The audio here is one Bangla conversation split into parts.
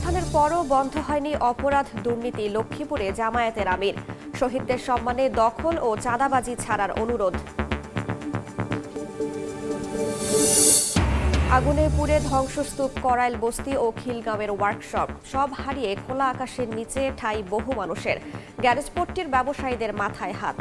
অভ্যুত্থানের পরও বন্ধ হয়নি অপরাধ দুর্নীতি। লক্ষ্মীপুরে জামায়াতের আমির, শহীদদের সম্মানে দখল ও চাঁদাবাজি ছাড়ার অনুরোধ। আগুনে পুড়ে ধ্বংসস্তূপ করাইল বস্তি ও খিলগাঁওয়ের ওয়ার্কশপ, সব হারিয়ে খোলা আকাশের নিচে ঠাঁই বহু মানুষের। গ্যারেজপট্টির ব্যবসায়ীদের মাথায় হাত।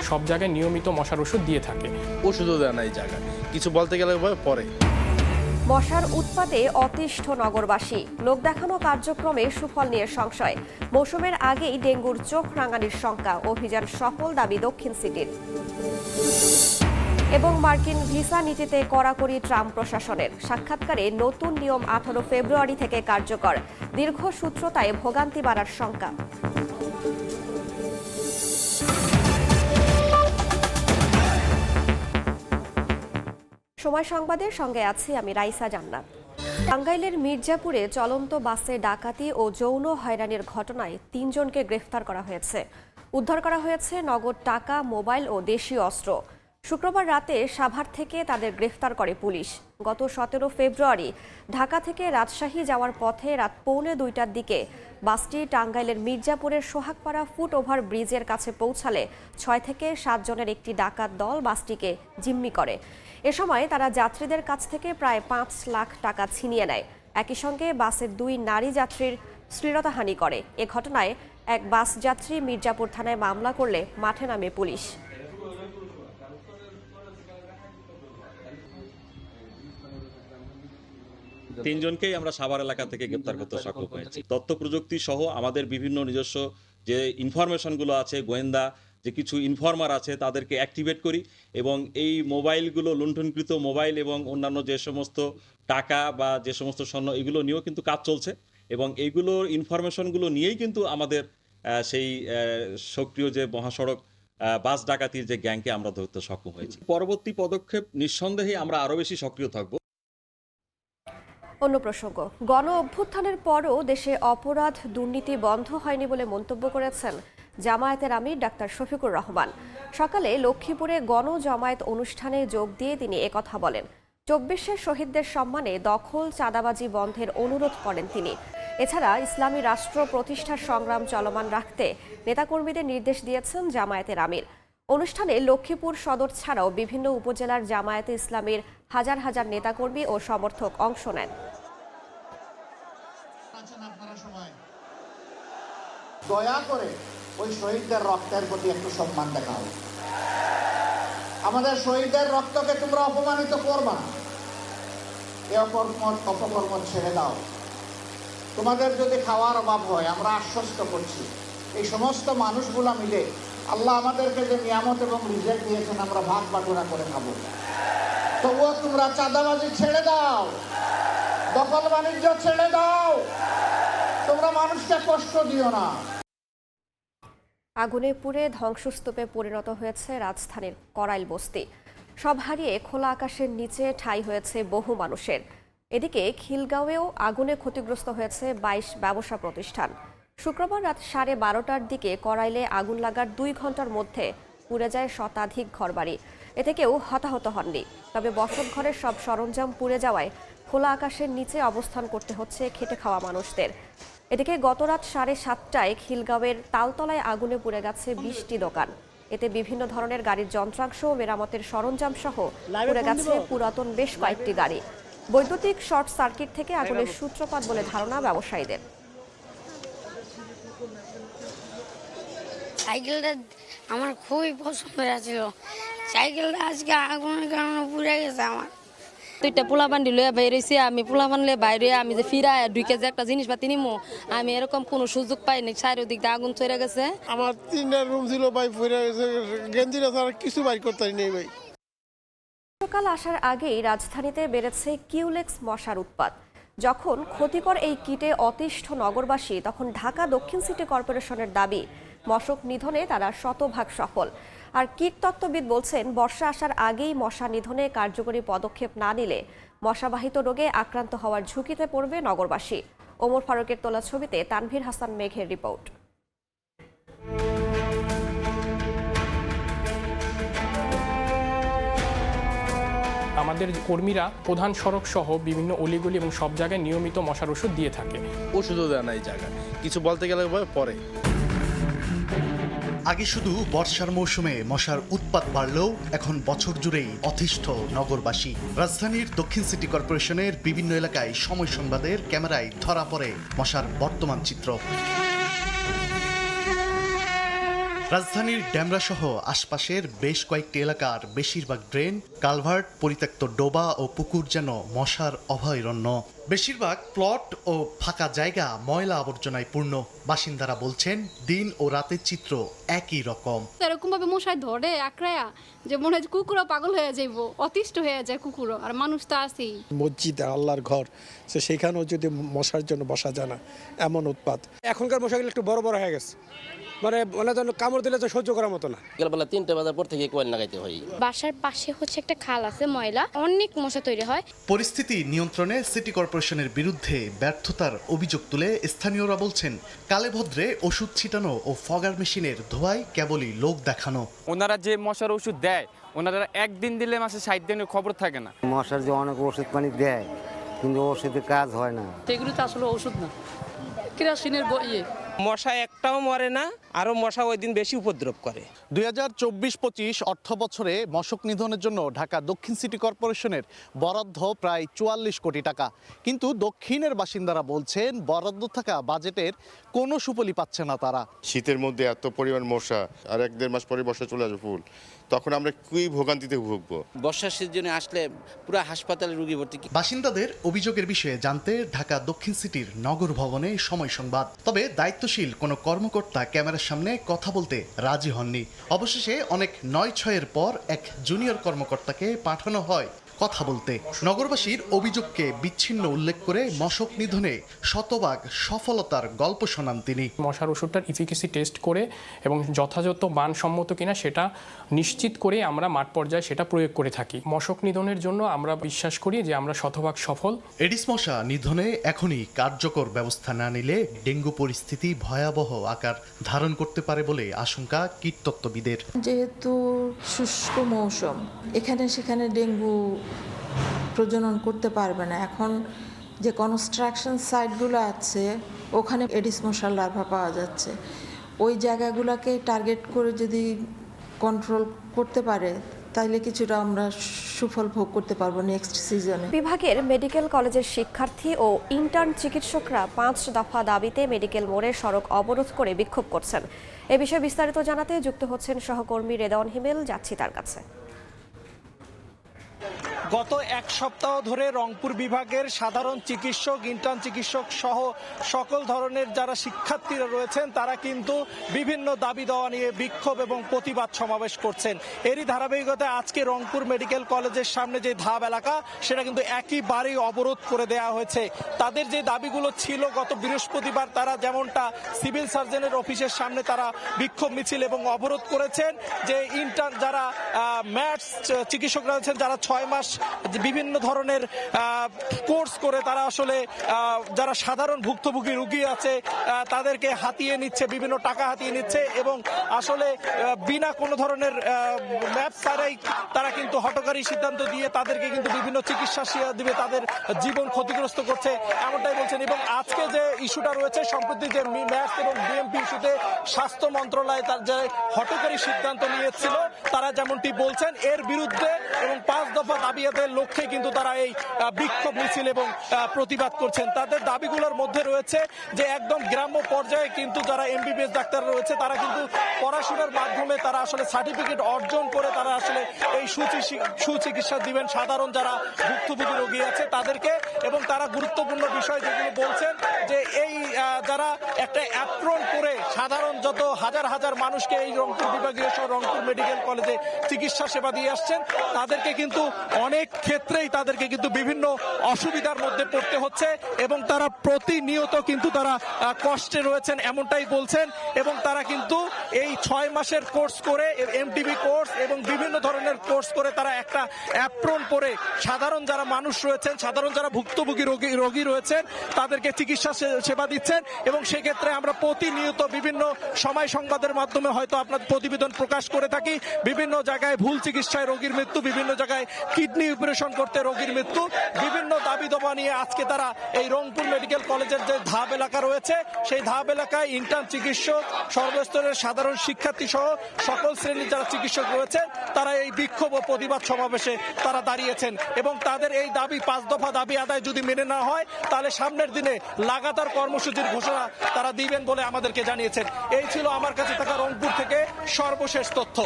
সব জায়গায় নিয়মিত মশার ওষুধ দিয়ে থাকে। ওষুধও দেয় না এই জায়গায়, কিছু বলতে গেলে পরে। মশার উৎপাতে অতিষ্ঠ নগরবাসী, লোক দেখানো কার্যক্রমে সুফল নিয়ে সংশয়। মৌসুমের আগেই ডেঙ্গুর চোখ রাঙানির শঙ্কা, অভিযান সফল দাবি দক্ষিণ সিটির। এবং মার্কিন ভিসা নীতিতে কড়াকড়ি ট্রাম্প প্রশাসনের, সাক্ষাৎকারে নতুন নিয়ম 18 ফেব্রুয়ারি থেকে কার্যকর। দীর্ঘসূত্রতায় ভোগান্তি বাড়ার শঙ্কা। সময় সংবাদের সঙ্গে আছি আমি রাইসা জান্নাত। টাঙ্গাইলের মির্জাপুরে চলন্ত বাসে ডাকাতি ও যৌন হয়রানির ঘটনায় 3 জনকে গ্রেফতার করা হয়েছে। উদ্ধার করা হয়েছে নগদ টাকা, মোবাইল ও দেশীয় অস্ত্র। শুক্রবার রাতে সাভার থেকে তাদের গ্রেফতার করে পুলিশ। গত 17 ফেব্রুয়ারি ঢাকা থেকে রাজশাহী যাওয়ার পথে রাত 1:45টার দিকে বাসটি টাঙ্গাইলের মির্জাপুরের সোহাগপাড়া ফুট ওভার ব্রিজের কাছে পৌঁছালে 6 থেকে 7 জনের একটি ডাকাত দল বাসটিকে জিম্মি করে। এ সময় তারা যাত্রীদের কাছ থেকে প্রায় 5 লাখ টাকা ছিনিয়ে নেয়। একই সঙ্গে বাসের 2 নারী যাত্রীর শ্লীলতাহানি করে। এ ঘটনায় এক বাস যাত্রী মির্জাপুর থানায় মামলা করলে মাঠে নামে পুলিশ। তিনজনকেই আমরা সাভার এলাকা থেকে গ্রেপ্তার করতে সক্ষম হয়েছি। তথ্য প্রযুক্তি সহ আমাদের বিভিন্ন নিজস্ব যে ইনফরমেশনগুলো আছে, গোয়েন্দা যে কিছু ইনফর্মার আছে, তাদেরকে অ্যাক্টিভেট করি এবং এই মোবাইলগুলো, লুণ্ঠনকৃত মোবাইল এবং অন্যান্য যে সমস্ত টাকা বা যে সমস্ত স্বর্ণ, এগুলো নিয়েও কিন্তু কাজ চলছে এবং এইগুলোর ইনফরমেশনগুলো নিয়েই কিন্তু আমাদের সেই সক্রিয় যে মহাসড়ক বাস ডাকাতির যে গ্যাংকে আমরা ধরতে সক্ষম হয়েছি। পরবর্তী পদক্ষেপ নিঃসন্দেহে আমরা আরও বেশি সক্রিয় থাকব। অন্য প্রসঙ্গ, গণ অভ্যুত্থানের পরও দেশে অপরাধ দুর্নীতি বন্ধ হয়নি বলে মন্তব্য করেছেন জামায়াতের আমির ডাক্তার শফিকুর রহমান। সকালে লক্ষ্মীপুরে গণজামায়াত অনুষ্ঠানে যোগ দিয়ে তিনি একথা বলেন। 24 শহীদদের সম্মানে দখল, চাঁদাবাজি বন্ধের অনুরোধ করেন তিনি। এছাড়া ইসলামী রাষ্ট্র প্রতিষ্ঠার সংগ্রাম চলমান রাখতে নেতাকর্মীদের নির্দেশ দিয়েছেন জামায়াতের আমির। অনুষ্ঠানে লক্ষ্মীপুর সদর ছাড়াও বিভিন্ন উপজেলার জামায়াতে ইসলামীর হাজার হাজার নেতাকর্মী ও সমর্থক অংশ নেন। দয়া করে ওই শহীদদের রক্তের প্রতি একটু সম্মান দেখাও। আমাদের শহীদদের রক্তকে তোমরা অপমানিত করবা না। এই অপকর্ম ছেড়ে দাও। তোমাদের যদি খাওয়ার অভাব হয়, আমরা আশ্বস্ত করছি এই সমস্ত মানুষগুলা মিলে আল্লাহ আমাদেরকে যে নিয়ামত এবং রিজেক্ট দিয়েছেন, আমরা ভাগ বাটোয়ারা করে খাবো। তবুও তোমরা চাঁদাবাজি ছেড়ে দাও, দখল বাণিজ্য ছেড়ে দাও, তোমরা মানুষকে কষ্ট দিও না। আগুনে পুড়ে ধ্বংসস্তূপে পরিণত হয়েছে রাজধানীর করাইল বস্তি। সব হারিয়ে খোলা আকাশের নিচে ঠাঁই হয়েছে বহু মানুষের। এদিকে খিলগাঁওয়েও আগুনে ক্ষতিগ্রস্ত হয়েছে 22 ব্যবসা প্রতিষ্ঠান। শুক্রবার রাত 12:30টার দিকে করাইলে আগুন লাগার 2 ঘন্টার মধ্যে পুড়ে যায় শতাধিক ঘরবাড়ি। এতে কেউ হতাহত হননি। তবে বসত ঘরের সব সরঞ্জাম পুড়ে যাওয়ায় খোলা আকাশের নিচে অবস্থান করতে হচ্ছে খেটে খাওয়া মানুষদের। এদিকে গত রাত 7:30টায় খিলগাঁওয়ের তালতলায় আগুনে পুড়ে গেছে 20টি দোকান। এতে বিভিন্ন ধরনের গাড়ির যন্ত্রাংশ ও মেরামতের সরঞ্জাম সহ পুড়ে গেছে পুরাতন বেশ কয়েকটি গাড়ি। বৈদ্যুতিক শর্ট সার্কিট থেকে আগুনের সূত্রপাত বলে ধারণা ব্যবসায়ীদের। সাইকেলটা আমার খুবই পছন্দের ছিল। সাইকেলটা আজকে আগুনের কারণে পুড়ে গেছে আমার। 2টা পোলাপান লইয়া বাইরেছি, আমি পোলাপান লইয়া বাইরে আমি যে ফিরায় 2 কেজি একটা জিনিসপাতি নিমু, আমি এরকম কোনো সুযোগ পাইনি। চারিদিক দিয়ে আগুন চলে গেছে। আমার 3টা রুম ছিল ভাই, পুড়ে গেছে। গেঞ্জিটা ছাড়া কিছু বাইর করতে নেই ভাই। সকাল আসার আগেই রাজধানীতে বেড়েছে কিউলেক্স মশার উৎপাত। যখন ক্ষতিকর এই কীটে অতিষ্ঠ নগরবাসী, তখন ঢাকা দক্ষিণ সিটি কর্পোরেশনের দাবি মশক নিধনে তারা শতভাগ সফল। আর কীটতত্ত্ববিদ বলছেন, বর্ষা আসার আগেই মশা নিধনে কার্যকরী পদক্ষেপ না নিলে মশাবাহিত রোগে আক্রান্ত হওয়ার ঝুঁকিতে পড়বে নগরবাসী। ওমর ফারুকের তোলা ছবিতে তানভীর হাসান মেঘের রিপোর্ট। আমাদের কর্মীরা প্রধান সড়ক সহ বিভিন্ন অলিগলি এবং সব জায়গায় নিয়মিত মশার ওষুধ দিয়ে থাকে। ওষুধও দেয় না এই জায়গায়, কিছু বলতে গেলে পরে। আগে শুধু বর্ষার মৌসুমে মশার উৎপাত বাড়লেও এখন বছর জুড়েই অতিষ্ঠ নগরবাসী। রাজধানীর দক্ষিণ সিটি কর্পোরেশনের বিভিন্ন এলাকায় সময় সংবাদের ক্যামেরায় ধরা পড়ে মশার বর্তমান চিত্র। রাজধানীর ড্যামরা সহ আশপাশের বেশ কয়েকটি এলাকার বেশিরভাগ ড্রেন, কালভার্ট, পরিত্যক্ত ডোবা ও পুকুর যেন মশার অভয়ারণ্য। বেশিরভাগ প্লট ও ফাঁকা জায়গা ময়লা আবর্জনায় পূর্ণ। বাসিন্দারা বলছেন দিন ও রাতের চিত্র একই রকম। এরকম ভাবে মশায় ধরে আঁকড়ায়া যে মনে হয় কুকুরও পাগল হয়ে যাইব, অতিষ্ঠ হয়ে যায় কুকুরও, আর মানুষ তো আছেই। মসজিদ আল্লাহর ঘর, সেখানেও যদি মশার জন্য বসা যায় না, এমন উৎপাত। এখনকার মশাগুলো একটু বড় বড় হয়ে গেছে, মানে কামড় দিলে তো সহ্য করার মতো না। বিকালবেলা 3টা বাজার পর থেকে কোয়েল লাগাইতে হয়। বাসার পাশে হচ্ছে একটা খাল আছে, ময়লা, অনেক মশা তৈরি হয়। পরিস্থিতি নিয়ন্ত্রণে সিটি কর্পোরেশনের বিরুদ্ধে ব্যর্থতার অভিযোগ তুলে স্থানীয়রা বলছেন কালেভদ্রে ওষুধ ছিটানো ও ফগার মেশিনের ধোঁয়ায় কেবলই লোক দেখানো। ওনারা যে মশার ওষুধ দেয়, ওনারা একদিন দিলে মাসে 60 দিনের খবর থাকে না। মশার যে অনেক ওষুধ পানি দেয়, কিন্তু ওষুধে কাজ হয় না। এগুলো তো আসলে ওষুধ না, কেরোসিনের মশা একটাও মরে না, আরো মশা ওই দিন বেশি উপদ্রব করে। 2024-25 অর্থ বছরে মশক নিধনের জন্য ঢাকা দক্ষিণ সিটি কর্পোরেশনের বরাদ্দ প্রায় 44 কোটি টাকা। কিন্তু দক্ষিণের বাসিন্দারা বলছেন বরাদ্দ থাকা বাজেটের কোনো সুফলই পাচ্ছে না তারা। শীতের মধ্যে এত পরিমাণ মশা, আর 1-1.5 মাস পরে বর্ষা চলে আসবে ফুল, তখন আমরা কি ভোগান্তিতে ভুগবো। বর্ষার সিজনে আসলে পুরো হাসপাতালে রোগী ভর্তি। বাসিন্দাদের অভিযোগের বিষয়ে জানতে ঢাকা দক্ষিণ সিটির নগর ভবনে সময় সংবাদ। তবে দায়িত্বশীল কোনো কর্মকর্তা ক্যামেরার সামনে কথা বলতে রাজি হননি। অবশেষে অনেক 9-6-এর পর এক জুনিয়র কর্মকর্তাকে পাঠানো হয় কথা বলতে। নগরবাসীর অভিযোগকে বিচ্ছিন্ন উল্লেখ করে মশক নিধনে শতভাগ সফলতার গল্প শোনান তিনি। মশার ওষুধটার ইফিকেসি টেস্ট করে এবং যথাযথ মানসম্মত কিনা সেটা নিশ্চিত করে আমরা মাঠ পর্যায়ে সেটা প্রয়োগ করে থাকি। মশক নিধনের জন্য আমরা বিশ্বাস করি যে আমরা শতভাগ সফল। এডিস মশা নিধনে এখনই কার্যকর ব্যবস্থা না নিলে ডেঙ্গু পরিস্থিতি ভয়াবহ আকার ধারণ করতে পারে বলে আশঙ্কা কীটতত্ত্ববিদের। যেহেতু শুষ্ক মৌসুম, এখানে সেখানে ডেঙ্গু প্রজনন করতে পারবে না। এখন যে কনস্ট্রাকশন সাইটগুলো আছে ওখানে এডিস মশার লার্ভা পাওয়া যাচ্ছে। ওই জায়গাগুলোকে টার্গেট করে যদি কন্ট্রোল করতে পারে তাহলে কিছুটা আমরা সুফল ভোগ করতে পারবো নেক্সট সিজনে। বিভাগের মেডিকেল কলেজের শিক্ষার্থী ও ইন্টার্ন চিকিৎসকরা 5 দফা দাবিতে মেডিকেল মোড়ে সড়ক অবরোধ করে বিক্ষোভ করছেন। এ বিষয়ে বিস্তারিত জানাতে যুক্ত হচ্ছেন সহকর্মী রেদওয়ান হিমেল, যাচ্ছি তার কাছে। গত এক সপ্তাহ ধরে রংপুর বিভাগের সাধারণ চিকিৎসক, ইন্টার্ন চিকিৎসক সহ সকল ধরনের যারা শিক্ষার্থীরা রয়েছেন তারা কিন্তু বিভিন্ন দাবি দেওয়া নিয়ে বিক্ষোভ এবং প্রতিবাদ সমাবেশ করছেন। এরই ধারাবাহিকতায় আজকে রংপুর মেডিকেল কলেজের সামনে যে ধাপ এলাকা সেটা কিন্তু একইবারেই অবরোধ করে দেওয়া হয়েছে। তাদের যে দাবিগুলো ছিল গত বৃহস্পতিবার, তারা যেমনটা সিভিল সার্জনের অফিসের সামনে তারা বিক্ষোভ মিছিল এবং অবরোধ করেছেন যে ইন্টার্ন যারা ম্যাথস চিকিৎসকরা রয়েছেন, যারা 6 মাস বিভিন্ন ধরনের কোর্স করে তারা আসলে যারা সাধারণ ভুক্তভোগী রোগী আছে তাদেরকে হাতিয়ে নিচ্ছে, বিভিন্ন টাকা হাতিয়ে নিচ্ছে এবং আসলে বিনা কোনো ধরনের ম্যাপ ছাড়াই তারা কিন্তু হঠকারী সিদ্ধান্ত দিয়ে তাদেরকে কিন্তু বিভিন্ন চিকিৎসা দিবে, তাদের জীবন ক্ষতিগ্রস্ত করছে এমনটাই বলছেন। এবং আজকে যে ইস্যুটা রয়েছে সম্প্রতি যে ম্যাথস এবং বিএমপি ইস্যুতে স্বাস্থ্য মন্ত্রণালয় তার যে হঠকারী সিদ্ধান্ত নিয়েছিল তারা যেমনটি বলছেন এর বিরুদ্ধে এবং 5 দফা দাবি আদায়ের লক্ষ্যে কিন্তু তারা এই বিক্ষোভ মিছিল এবং প্রতিবাদ করছেন। তাদের দাবিগুলোর মধ্যে রয়েছে যে একদম গ্রাম্য পর্যায়ে কিন্তু যারা এমবিবিএস ডাক্তার রয়েছে তারা কিন্তু পড়াশোনার মাধ্যমে তারা আসলে সার্টিফিকেট অর্জন করে তারা আসলে এই সুচিকিৎসা দিবেন সাধারণ যারা ভুক্তভোগী রোগী আছে তাদেরকে। এবং তারা গুরুত্বপূর্ণ বিষয় যেগুলো বলছেন যে এই যারা একটা অ্যাপ্রন করে সাধারণ যত হাজার হাজার মানুষকে এই রংপুর বিভাগীয় সহ রংপুর মেডিকেল কলেজে চিকিৎসা সেবা দিয়ে আসছেন তাদেরকে কিন্তু অনেক ক্ষেত্রেই তাদেরকে কিন্তু বিভিন্ন অসুবিধার মধ্যে পড়তে হচ্ছে এবং তারা প্রতিনিয়ত কিন্তু তারা কষ্টে রয়েছেন এমনটাই বলছেন। এবং তারা কিন্তু এই 6 মাসের কোর্স করে এমটিবি কোর্স এবং বিভিন্ন ধরনের কোর্স করে তারা একটা অ্যাপ্রন পরে সাধারণ যারা মানুষ রয়েছেন, সাধারণ যারা ভুক্তভোগী রোগী রয়েছেন তাদেরকে চিকিৎসা সেবা দিচ্ছেন। এবং সেক্ষেত্রে আমরা প্রতিনিয়ত বিভিন্ন সময় সংবাদের মাধ্যমে হয়তো আপনার প্রতিবেদন প্রকাশ করে থাকি, বিভিন্ন জায়গায় ভুল চিকিৎসায় রোগীর মৃত্যু, বিভিন্ন জায়গায় কিডনি অপারেশন করতে রোগীর মৃত্যু। বিভিন্ন দাবি দাবা নিয়ে আজকে তারা এই রংপুর মেডিকেল কলেজের যে ধাপ এলাকা রয়েছে সেই ধাপ এলাকায় ইন্টার্ন চিকিৎসক, সর্বস্তরের সাধারণ শিক্ষার্থী সহ সকল শ্রেণীর যারা চিকিৎসক রয়েছে তারা এই বিক্ষোভ ও প্রতিবাদ সমাবেশে তারা দাঁড়িয়েছেন এবং তাদের এই দাবি 5 দফা দাবি আদায় যদি মেনে না হয় তাহলে সামনের দিনে লাগাতার কর্মসূচির ঘোষণা তারা দিবেন বলে আমাদেরকে জানিয়েছেন। এই ছিল আমার কাছে থাকা রংপুর থেকে সর্বশেষ তথ্য।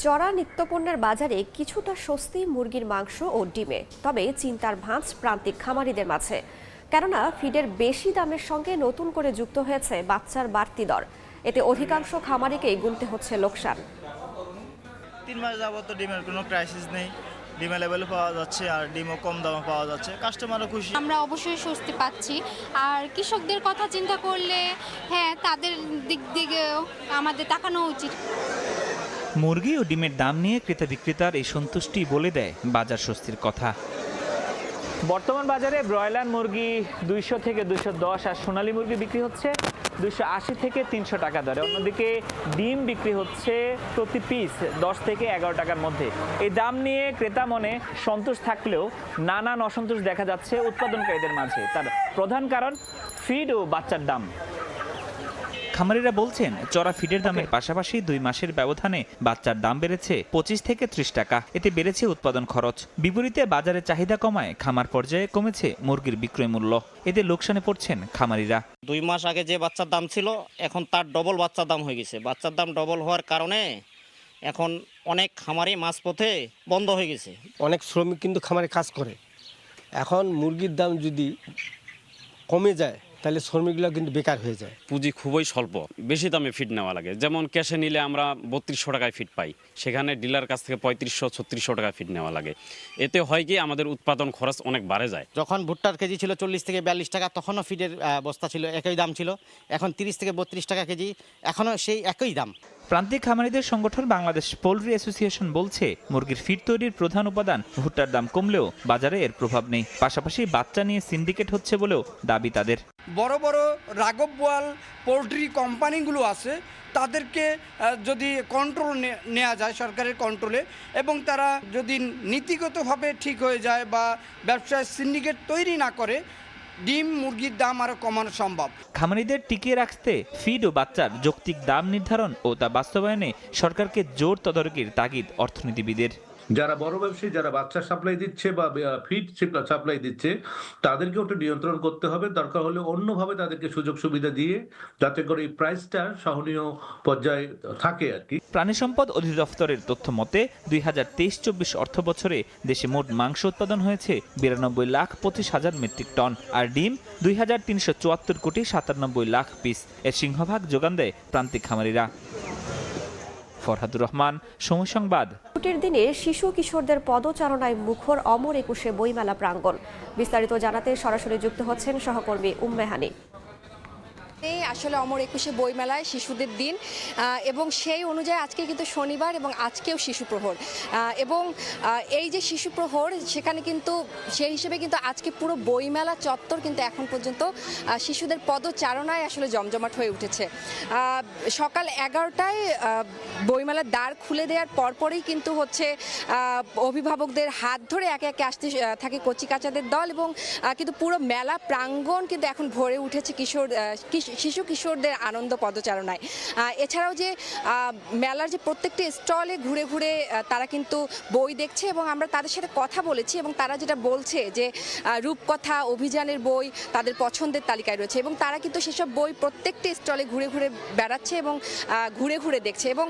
চড়া নিত্যপণ্যের বাজারে কিছুটা স্বস্তি মুরগির মাংস ও ডিমে, তবে চিন্তার ভাঁজ প্রান্তিক খামারিদের মাঝে। কেননা ফিডের বেশি দামের সঙ্গে নতুন করে যুক্ত হয়েছে বাচ্চার বাড়তি দর। এতে অধিকাংশ খামারিকেই গুনতে হচ্ছে লোকসান। 3 মাস যাবত ডিমের কোনো ক্রাইসিস নেই, ডিম অ্যাভেলেবল পাওয়া যাচ্ছে আর ডিমও কম দামে পাওয়া যাচ্ছে, কাস্টমারও খুশি। আমরা অবশ্যই স্বস্তি পাচ্ছি। আর কৃষকদের কথা চিন্তা করলে হ্যাঁ, তাদের দিক দিকেও আমাদের তাকানো উচিত। মুরগি ও ডিমের দাম নিয়ে ক্রেতা বিক্রেতার এই সন্তুষ্টি বলে দেয় বাজার স্বস্তির কথা। বর্তমান বাজারে ব্রয়লার মুরগি 200 থেকে 210 আর সোনালী মুরগি বিক্রি হচ্ছে 280 থেকে 300 টাকা দরে। অন্যদিকে ডিম বিক্রি হচ্ছে প্রতি পিস 10 থেকে 11 টাকার মধ্যে। এই দাম নিয়ে ক্রেতা মনে সন্তোষ থাকলেও নানান অসন্তোষ দেখা যাচ্ছে উৎপাদনকারীদের মাঝে। তার প্রধান কারণ ফিড ও বাচ্চার দাম। খামারিরা বলছেন চড়া ফিডের দামের পাশাপাশি 2 মাসের ব্যবধানে বাচ্চার দাম বেড়েছে 25 থেকে 30 টাকা। এতে বেড়েছে উৎপাদন খরচ। বিপরীতে বাজারে চাহিদা কমায় খামার পর্যায়ে কমেছে মুরগির বিক্রয় মূল্য। এতে লোকসানে পড়ছেন খামারিরা। 2 মাস আগে যে বাচ্চার দাম ছিল এখন তার ডবল বাচ্চার দাম হয়ে গেছে। বাচ্চার দাম ডবল হওয়ার কারণে এখন অনেক খামারি মাঝপথে বন্ধ হয়ে গেছে। অনেক শ্রমিক কিন্তু খামারে কাজ করে। এখন মুরগির দাম যদি কমে যায় তাহলে শ্রমিকগুলো কিন্তু বেকার হয়ে যায়। পুঁজি খুবই স্বল্প, বেশি দামে ফিড নেওয়া লাগে। যেমন ক্যাশে নিলে আমরা 3200 টাকায় ফিড পাই, সেখানে ডিলার কাছ থেকে 3500-3600 টাকায় ফিড নেওয়া লাগে। এতে হয় কি আমাদের উৎপাদন খরচ অনেক বাড়ে যায়। যখন ভুট্টার কেজি ছিল 40 থেকে 42 টাকা তখনও ফিডের বস্তা ছিল একই দাম ছিল, এখন 30 থেকে 32 টাকা কেজি, এখনও সেই একই দাম। প্রান্তিক খামারিদের সংগঠন বাংলাদেশ পোল্ট্রি অ্যাসোসিয়েশন বলছে মুরগির ফিড তৈরির প্রধান উপাদান ভুট্টার দাম কমলেও বাজারে এর প্রভাব নেই। পাশাপাশি বাচ্চা নিয়ে সিন্ডিকেট হচ্ছে বলেও দাবি তাদের। বড় বড় রাঘব বোয়াল পোল্ট্রি কোম্পানিগুলো আছে, তাদেরকে যদি কন্ট্রোল নেওয়া যায় সরকারের কন্ট্রোলে, এবং তারা যদি নীতিগতভাবে ঠিক হয়ে যায় বা ব্যবসায় সিন্ডিকেট তৈরি না করে, ডিম মুরগির দাম আরও কমানো সম্ভব। খামারিদের টিকিয়ে রাখতে ফিড ও বাচ্চার যৌক্তিক দাম নির্ধারণ ও তা বাস্তবায়নে সরকারকে জোর তদারকির তাগিদ অর্থনীতিবিদের। যারা বড় ব্যবসায়ী যারা বাচ্চা সাপ্লাই দিচ্ছে বা ফিড সাপ্লাই দিচ্ছে তাদেরকে ওটা নিয়ন্ত্রণ করতে হবে। দরকার হলে অন্যভাবে তাদেরকে সুযোগ সুবিধা দিয়ে যাতে করে এই প্রাইসটা সহনীয় পর্যায়ে থাকে আর কি। প্রাণী সম্পদ অধিদপ্তরের তথ্য মতে 2023-24 অর্থ বছরে দেশে মোট মাংস উৎপাদন হয়েছে 92,25,000 মেট্রিক টন আর ডিম 2,374 কোটি 97 লাখ পিস। এর সিংহভাগ যোগান দেয় প্রান্তিক খামারিরা। ফরহাদুর রহমান, সময় সংবাদ। ছুটির দিনে শিশু কিশোরদের পদচারণায় মুখর অমর একুশে বইমেলা প্রাঙ্গণ। বিস্তারিত জানাতে সরাসরি যুক্ত হচ্ছেন সহকর্মী উম্মে হানি। আসলে অমর একুশে বইমেলায় শিশুদের দিন এবং সেই অনুযায়ী আজকে কিন্তু শনিবার এবং আজকেও শিশু প্রহর এবং এই যে শিশু প্রহর সেখানে কিন্তু সেই হিসেবে কিন্তু আজকে পুরো বইমেলা চত্বর কিন্তু এখন পর্যন্ত শিশুদের পদচারণায় আসলে জমজমাট হয়ে উঠেছে। সকাল 11টায় বইমেলার দ্বার খুলে দেওয়ার পরপরই কিন্তু হচ্ছে অভিভাবকদের হাত ধরে একে একে আসতে থাকে কচিকাচাদের দল এবং কিন্তু পুরো মেলা প্রাঙ্গণ কিন্তু এখন ভরে উঠেছে শিশু কিশোরদের আনন্দ পদচারণায়। এছাড়াও যে মেলার যে প্রত্যেকটি স্টলে ঘুরে ঘুরে তারা কিন্তু বই দেখছে এবং আমরা তাদের সাথে কথা বলেছি এবং তারা যেটা বলছে যে রূপকথা অভিযানের বই তাদের পছন্দের তালিকায় রয়েছে এবং তারা কিন্তু সেসব বই প্রত্যেকটি স্টলে ঘুরে ঘুরে বেড়াচ্ছে এবং ঘুরে ঘুরে দেখছে এবং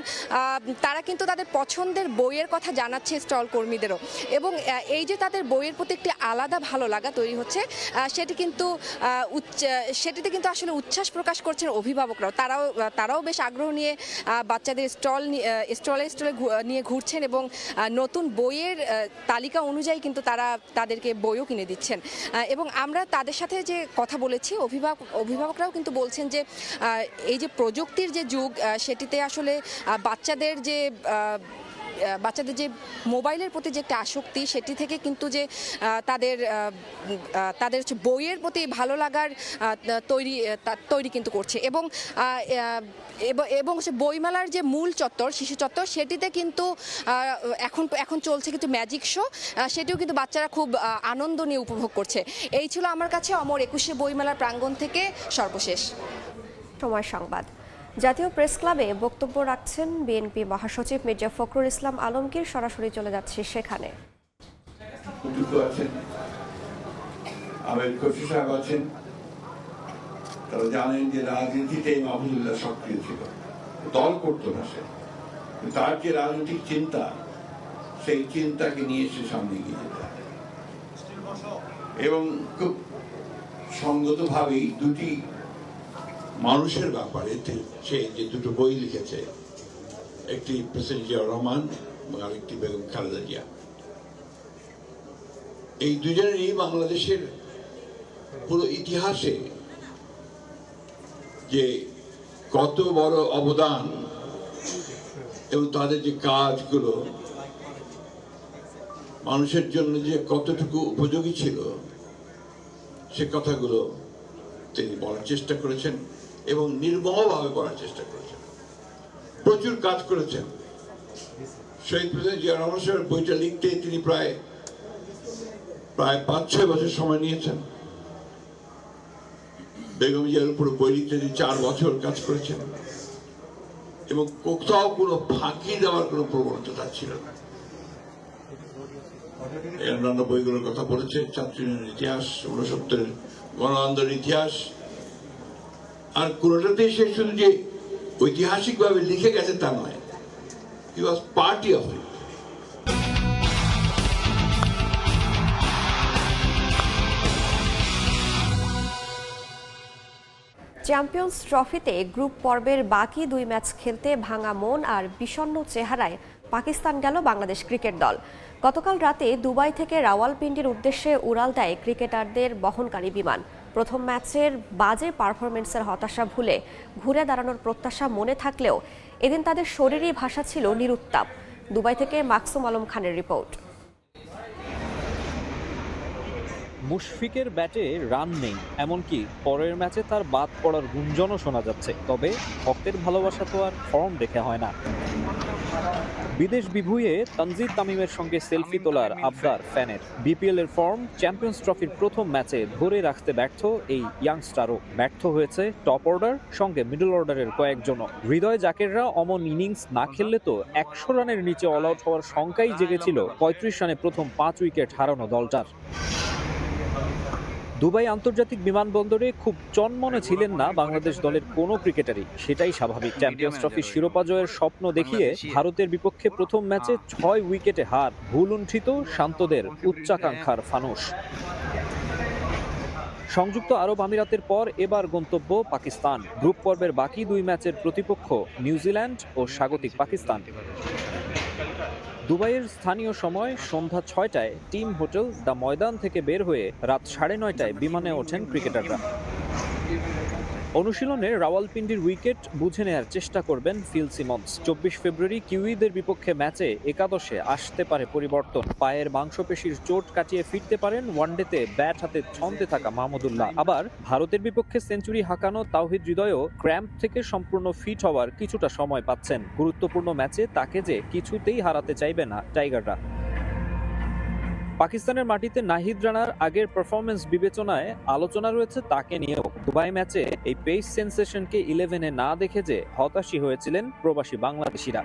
তারা কিন্তু তাদের পছন্দের বইয়ের কথা জানাচ্ছে স্টল কর্মীদেরও এবং এই যে তাদের বইয়ের প্রতি একটি আলাদা ভালো লাগা তৈরি হচ্ছে সেটিতে কিন্তু আসলে উচ্ছ্বাস প্রকাশ করছেন অভিভাবকরাও। তারাও বেশ আগ্রহ নিয়ে বাচ্চাদের স্টলে নিয়ে ঘুরছেন এবং নতুন বইয়ের তালিকা অনুযায়ী কিন্তু তারা তাদেরকে বইও কিনে দিচ্ছেন এবং আমরা তাদের সাথে যে কথা বলেছি অভিভাবকরাও কিন্তু বলছেন যে এই যে প্রযুক্তির যে যুগ সেটিতে আসলে বাচ্চাদের যে বাচ্চাদের যে মোবাইলের প্রতি যে একটা আসক্তি সেটি থেকে কিন্তু যে তাদের হচ্ছে বইয়ের প্রতি ভালো লাগার তৈরি কিন্তু করছে এবং হচ্ছে বইমেলার যে মূল চত্বর শিশু চত্বর সেটিতে কিন্তু এখন চলছে কিন্তু ম্যাজিক শো, সেটিও কিন্তু বাচ্চারা খুব আনন্দ নিয়ে উপভোগ করছে। এই ছিল আমার কাছে অমর 21শে বইমেলার প্রাঙ্গণ থেকে সর্বশেষ সময় সংবাদ। জাতীয় প্রেস ক্লাবে বক্তব্য রাখছেন বিএনপি মহাসচিব মির্জা ফখরুল ইসলাম আলমগীর। সরাসরি চলে যাচ্ছি সেখানে। তারা জানেন যে রাজনীতিতে মাহমুদুল্লাহ সক্রিয় ছিল, দল করতো না সে, তার যে রাজনৈতিক চিন্তা সেই চিন্তাকে নিয়ে সে সামনে এগিয়ে যেতে এবং খুব সঙ্গতভাবেই দুটি মানুষের ব্যাপারে সে যে দুটো বই লিখেছে, একটি প্রেসিডেন্ট জিয়াউর রহমান এবং আরেকটি বেগম খালেদা জিয়া। এই দুজনেরই বাংলাদেশের পুরো ইতিহাসে যে কত বড় অবদান এবং তাদের যে কাজগুলো মানুষের জন্য যে কতটুকু উপযোগী ছিল সে কথাগুলো তিনি বলার চেষ্টা করেছেন এবং নির্মমভাবে বলার চেষ্টা করেছেন। প্রচুর কাজ করেছেন। শহীদ প্রেসিডেন্ট জিয়া রহমান সাহেবের বইটা লিখতে তিনি প্রায় 5-6 বছর সময় নিয়েছেন। বেগম জিয়ার উপর বই লিখতে তিনি 4 বছর কাজ করেছেন এবং কোথাও কোনো ফাঁকি দেওয়ার কোনো প্রবণতা তার ছিল না। অন্যান্য বইগুলোর কথা বলেছে, ছাত্রীর ইতিহাস, 69-এর গণ আন্দোলনের ইতিহাস, আর কোনোটাতে সে শুধু যে ঐতিহাসিকভাবে লিখে গেছে তা নয়, হি ওয়াজ পার্টি অফ ইট। চ্যাম্পিয়ন্স ট্রফিতে গ্রুপ পর্বের বাকি 2 ম্যাচ খেলতে ভাঙা মন আর বিষণ্ণ চেহারায় পাকিস্তান গেল বাংলাদেশ ক্রিকেট দল। গতকাল রাতে দুবাই থেকে রাওয়ালপিন্ডির উদ্দেশ্যে উড়াল দেয় ক্রিকেটারদের বহনকারী বিমান। প্রথম ম্যাচের বাজে পারফরমেন্সের হতাশা ভুলে ঘুরে দাঁড়ানোর প্রত্যাশা মনে থাকলেও এদিন তাদের শরীরী ভাষা ছিল নিরুত্তাপ। দুবাই থেকে মাকসুম আলম খানের রিপোর্ট। মুশফিকের ব্যাটে রান নেই, এমনকি পরের ম্যাচে তার বাদ পড়ার গুঞ্জনও শোনা যাচ্ছে। তবে ভক্তের ভালোবাসা তো আর ফর্ম দেখে হয় না। বিদেশ বিভুঁইয়ে তানজিদ তামিমের সঙ্গে সেলফি তোলার আবদার ফ্যানের। বিপিএল এর ফর্ম চ্যাম্পিয়ন্স ট্রফির প্রথম ম্যাচে ধরে রাখতে ব্যর্থ এই ইয়াংস্টারও। ব্যর্থ হয়েছে টপ অর্ডার, সঙ্গে মিডল অর্ডারের কয়েকজনও। হৃদয় জাকেররা অমন ইনিংস না খেললে তো 100 রানের নিচে অল আউট হওয়ার শঙ্কাই জেগেছিল 35 রানে প্রথম 5 উইকেট হারানো দলটার। দুবাই আন্তর্জাতিক বিমানবন্দরে খুব চনমনে ছিলেন না বাংলাদেশ দলের কোনো ক্রিকেটারই, সেটাই স্বাভাবিক। চ্যাম্পিয়ন্স ট্রফি শিরোপা জয়ের স্বপ্ন দেখিয়ে ভারতের বিপক্ষে প্রথম ম্যাচে 6 উইকেটে হার, ভুলুণ্ঠিত শান্তদের উচ্চাকাঙ্ক্ষার ফানুস। সংযুক্ত আরব আমিরাতের পর এবার গন্তব্য পাকিস্তান। গ্রুপ পর্বের বাকি 2 ম্যাচের প্রতিপক্ষ নিউজিল্যান্ড ও স্বাগতিক পাকিস্তান। দুবাইয়ের স্থানীয় সময় সন্ধ্যা 6টায় টিম হোটেল দ্য ময়দান থেকে বের হয়ে রাত 9:30টায় বিমানে ওঠেন ক্রিকেটাররা। অনুশীলনে রাওয়ালপিন্ডির উইকেট বুঝে নেয়ার চেষ্টা করবেন ফিল সিমন্স। 24 ফেব্রুয়ারি কিউইদের বিপক্ষে ম্যাচে একাদশে আসতে পারে পরিবর্তন। পায়ের মাংসপেশির চোট কাটিয়ে ফিরতে পারেন ওয়ানডেতে ব্যাট হাতে ছন্দে থাকা মাহমুদুল্লাহ। আবার ভারতের বিপক্ষে সেঞ্চুরি হাঁকানো তাওহিদ হৃদয়ও ক্র্যাম্প থেকে সম্পূর্ণ ফিট হওয়ার কিছুটা সময় পাচ্ছেন। গুরুত্বপূর্ণ ম্যাচে তাকে যে কিছুতেই হারাতে চাইবে না টাইগাররা। পাকিস্তানের মাটিতে নাহিদ রানার আগের পারফরমেন্স বিবেচনায় আলোচনা রয়েছে তাকে নিয়েও। দুবাই ম্যাচে এই পেস সেন্সেশনকে 11-এ না দেখে যে হতাশই হয়েছিলেন প্রবাসী বাংলাদেশিরা।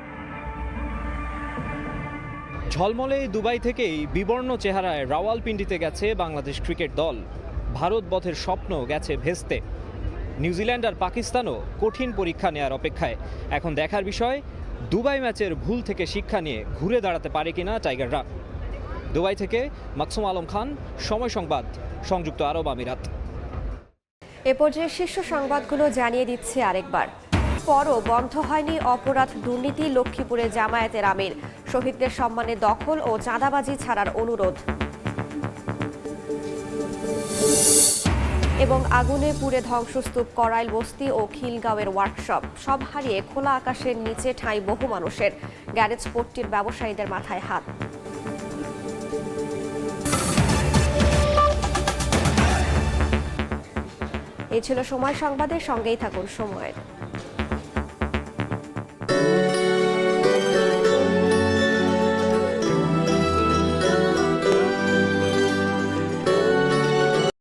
ঝলমলে দুবাই থেকেই বিবর্ণ চেহারায় রাওয়ালপিন্ডিতে গেছে বাংলাদেশ ক্রিকেট দল। ভারত বধের স্বপ্ন গেছে ভেস্তে। নিউজিল্যান্ড আর পাকিস্তানও কঠিন পরীক্ষা নেয়ার অপেক্ষায়। এখন দেখার বিষয় দুবাই ম্যাচের ভুল থেকে শিক্ষা নিয়ে ঘুরে দাঁড়াতে পারে কিনা টাইগাররা। দুবাই থেকে মাকসুম আলম খান, সময় সংবাদ, সংযুক্ত আরব আমিরাত। এ পর্যায়ে শীর্ষ সংবাদগুলো জানিয়ে দিচ্ছে আরেকবার। পরও বন্ধ হয়নি অপরাধ দুর্নীতি, লক্ষ্মীপুরে জামায়াতের আমির। শহীদদের সম্মানে দখল ও চাঁদাবাজি ছাড়ার অনুরোধ। এবং আগুনে পুড়ে ধ্বংসস্তূপ করাইল বস্তি ও খিলগাঁওয়ের ওয়ার্কশপ, সব হারিয়ে খোলা আকাশের নিচে ঠাঁই বহু মানুষের। গ্যারেজ পট্টির ব্যবসায়ীদের মাথায় হাত। এই ছিল সময় সংবাদের, সঙ্গেই থাকুন সময়ের।